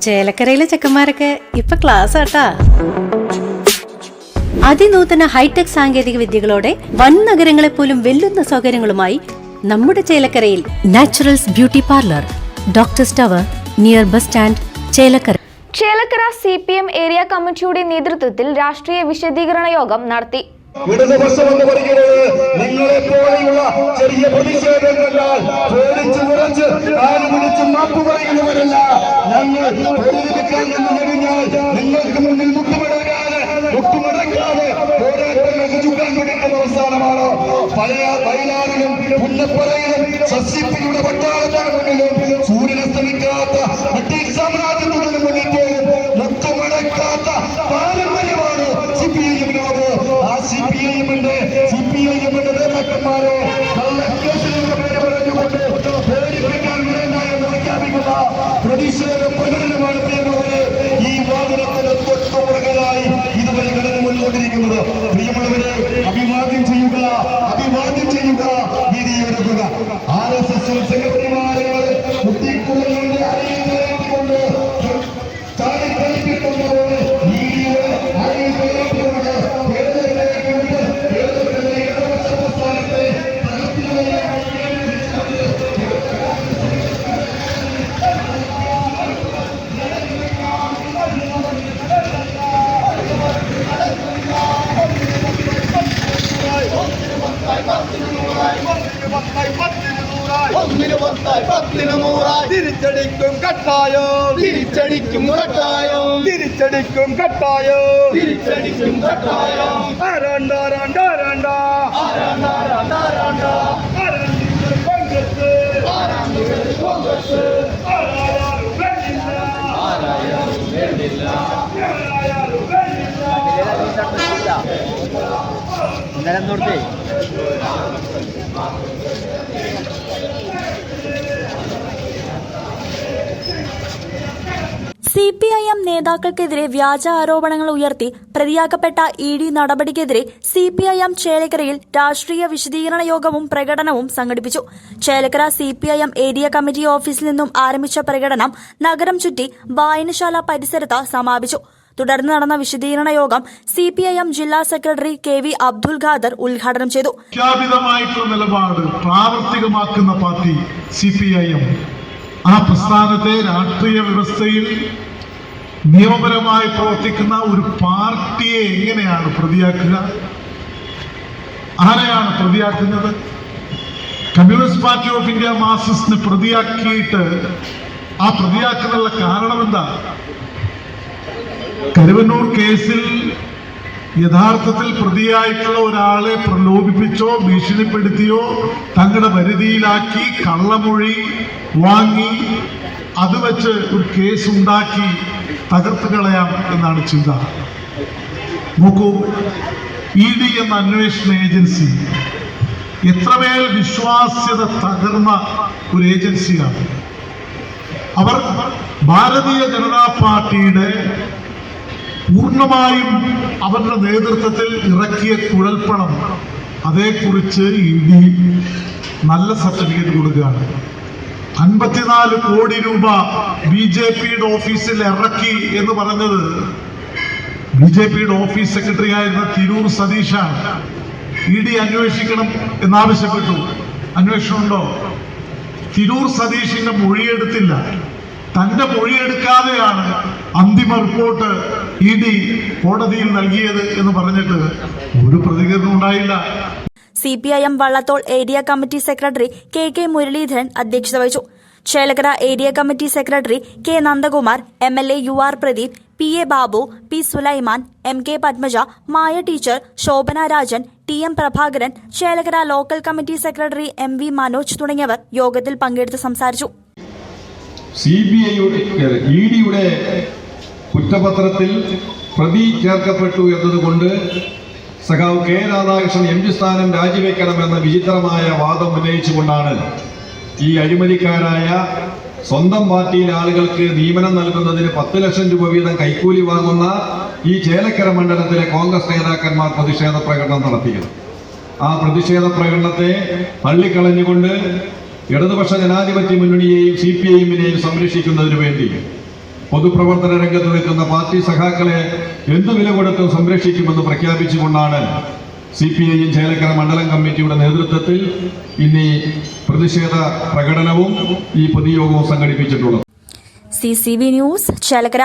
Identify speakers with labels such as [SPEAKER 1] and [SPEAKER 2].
[SPEAKER 1] ചേലക്കരയിലെ ചെക്കന്മാരൊക്കെ ഇപ്പൊ ക്ലാസ് ആട്ടാ. അതിനൂതന ഹൈടെക് സാങ്കേതിക വിദ്യകളോടെ വൻ നഗരങ്ങളെ പോലും വെല്ലുന്ന സൗകര്യങ്ങളുമായി നമ്മുടെ ചേലക്കരയിൽ Naturals beauty parlour, doctors tower, near bus stand, Chelakkara.
[SPEAKER 2] Chelakkara CPM area കമ്മിറ്റിയുടെ നേതൃത്വത്തിൽ രാഷ്ട്രീയ വിശദീകരണ യോഗം നടത്തി.
[SPEAKER 3] ഇടതുപക്ഷമെന്ന് പറയുന്നത് നിങ്ങളെ പോലെയുള്ള ചെറിയ പ്രതിഷേധം കണ്ടാൽ പേടിച്ചു വിറച്ച് കാലുപിടിച്ച് മാപ്പ് പറയുന്നവരല്ല. ഞങ്ങൾ പ്രതികരിക്കാൻ എന്ന് കഴിഞ്ഞാൽ നിങ്ങൾക്ക് മുന്നിൽ മുട്ടുമടക്കാതെ പോരാട്ടങ്ങൾക്ക് ചുക്കാൻ പിടിക്കുന്ന അവസാനമാണ്. വയനാടിലും പുന്നപ്പറയിലും സസ്യപ്പിയുടെ പട്ടാളത്തിന് മുന്നിലും സൂര്യനസ്തമിക്കാത്ത ബ്രിട്ടീഷ് സാമ്രാജ്യത്തിന് മുന്നിൽ പോലും മുട്ടുമടക്കാത്ത പാരമ്പര്യമാണ് CPIM-നോട്. ആ CPIM-ന്റെ നേതാക്കന്മാരെ കള്ളക്കേസിലുള്ള പേര് പറഞ്ഞുകൊണ്ട് പേടിപ്പിക്കാൻ വേണ്ട എന്ന് പ്രഖ്യാപിക്കുന്ന പ്രതിഷേധ പ്രകടനമാണ് പ്രിയമുള്ളവരെ ഈ വാഹനത്തിന് തൊട്ടുപുറകിലായി ഇതുവരെ കടന്നു മുന്നോട്ടിരിക്കുന്നത്. പ്രിയമുള്ളവരെ, അഭിവാദ്യം ചെയ്യുക, വീതിയെടുക്കുക. RSS സെക്രട്ടറിമാരെ കുട്ടിക്കുള്ളിലെ അടിയിലേക്കൊണ്ട് ചാടിക്കളിപ്പിക്കുന്നത്
[SPEAKER 4] തിരിച്ചടിക്കും കട്ടായം,
[SPEAKER 5] CPIM നേതാക്കൾക്കെതിരെ വ്യാജ ആരോപണങ്ങൾ ഉയർത്തി പ്രതിയാക്കപ്പെട്ട ED നടപടിക്കെതിരെ CPIM ചേലക്കരയിൽ രാഷ്ട്രീയ വിശദീകരണ യോഗവും പ്രകടനവും സംഘടിപ്പിച്ചു. ചേലക്കര CPIM ഏരിയ കമ്മിറ്റി ഓഫീസിൽ നിന്നും ആരംഭിച്ച പ്രകടനം നഗരം ചുറ്റി വായനശാല പരിസരത്ത് സമാപിച്ചു. തുടർന്ന് നടന്ന വിശദീകരണ യോഗം CPIM ജില്ലാ സെക്രട്ടറി KV അബ്ദുൽ ഖാദർ ഉദ്ഘാടനം ചെയ്തു.
[SPEAKER 6] പ്രഖ്യാപിതമായിട്ടുള്ള നിലപാട് പ്രാവർത്തികമാക്കുന്ന പാർട്ടി CPIM. ആ പ്രസ്ഥാനത്തെ രാഷ്ട്രീയ വ്യവസ്ഥയിൽ നിയമപരമായി പ്രവർത്തിക്കുന്ന ഒരു പാർട്ടിയെ എങ്ങനെയാണ് പ്രതിയാക്കുക? ആരെയാണ് പ്രതിയാക്കുന്നത്? കമ്മ്യൂണിസ്റ്റ് പാർട്ടി ഓഫ് ഇന്ത്യ മാർക്സിസ്റ്റിനെ പ്രതിയാക്കിയിട്ട് ആ പ്രതിയാക്കാനുള്ള കാരണം എന്താ? കരുവന്നൂർ കേസിൽ യഥാർത്ഥത്തിൽ പ്രതിയായിട്ടുള്ള ഒരാളെ പ്രലോഭിപ്പിച്ചോ ഭീഷണിപ്പെടുത്തിയോ തങ്ങളുടെ പരിധിയിലാക്കി കള്ളമൊഴി വാങ്ങി അത് വെച്ച് ഒരു കേസ് ഉണ്ടാക്കി തകർത്ത് കളയാം എന്നാണ് ചിന്ത. നോക്കൂ, ED എന്ന അന്വേഷണ ഏജൻസി എത്രമേൽ വിശ്വാസ്യത തകർന്ന ഒരു ഏജൻസിയാണ്. അവർ ഭാരതീയ ജനതാ പാർട്ടിയുടെ പൂർണ്ണമായും അവരുടെ നേതൃത്വത്തിൽ ഇറക്കിയ കുഴൽപ്പണം അതേക്കുറിച്ച് ED നല്ല സർട്ടിഫിക്കറ്റ് കൊടുക്കുകയാണ്. 54 കോടി രൂപ BJPയുടെ ഓഫീസിൽ ഇറക്കി എന്ന് പറഞ്ഞത് BJPയുടെ ഓഫീസ് സെക്രട്ടറി ആയിരുന്ന തിരൂർ സതീഷാണ്. ED അന്വേഷിക്കണം എന്നാവശ്യപ്പെട്ടു. അന്വേഷണമുണ്ടോ? തിരൂർ സതീഷിന്റെ മൊഴിയെടുത്തില്ല. തന്റെ മൊഴിയെടുക്കാതെയാണ് അന്തിമ റിപ്പോർട്ട് ED കോടതിയിൽ നൽകിയത് എന്ന് പറഞ്ഞിട്ട് ഒരു പ്രതികരണം ഉണ്ടായില്ല.
[SPEAKER 5] CPIM Vallathol area committee secretary KK Muraleedharan അധ്യക്ഷത വഹിച്ചു. Chelakkara area committee secretary K Nandakumar, MLA UR Pradeep, PA Babu, P Sulaiman, MK Padmaja, Maya teacher, Shobhana Rajan, TM Prabhakaran, Chelakkara local committee secretary MV Manoj തുടങ്ങിയവർ യോഗത്തിൽ പങ്കെടുത്ത് സംസാരിച്ചു.
[SPEAKER 7] EDയുടെ കുറ്റപത്രത്തിൽ പ്രതി ചേർക്കപ്പെട്ടു എന്നതുകൊണ്ട് സഖാവ് K രാധാകൃഷ്ണൻ MD സ്ഥാനം രാജിവെക്കണമെന്ന വിചിത്രമായ വാദം ഉന്നയിച്ചുകൊണ്ടാണ് ഈ അഴിമതിക്കാരായ സ്വന്തം പാർട്ടിയിലെ ആളുകൾക്ക് നിയമനം നൽകുന്നതിന് 10 ലക്ഷം രൂപ വീതം കൈക്കൂലി വാങ്ങുന്ന ഈ ചേലക്കര മണ്ഡലത്തിലെ കോൺഗ്രസ് നേതാക്കന്മാർ പ്രതിഷേധ പ്രകടനം നടത്തിയത്. ആ പ്രതിഷേധ പ്രകടനത്തെ തള്ളിക്കളഞ്ഞുകൊണ്ട് ഇടതുപക്ഷ ജനാധിപത്യ മുന്നണിയെയും CPIM-നെയും സംരക്ഷിക്കുന്നതിനു വേണ്ടി പൊതുപ്രവർത്തന രംഗത്ത് നിൽക്കുന്ന പാർട്ടി സഖാക്കളെ എന്തു വില കൊടുത്തും സംരക്ഷിക്കുമെന്ന് പ്രഖ്യാപിച്ചുകൊണ്ടാണ് CPIM ചേലക്കര മണ്ഡലം കമ്മിറ്റിയുടെ നേതൃത്വത്തിൽ ഇനി പ്രതിഷേധ പ്രകടനവും ഈ പൊതുയോഗവും സംഘടിപ്പിച്ചിട്ടുള്ളത്.
[SPEAKER 5] CCV news Chelakkara.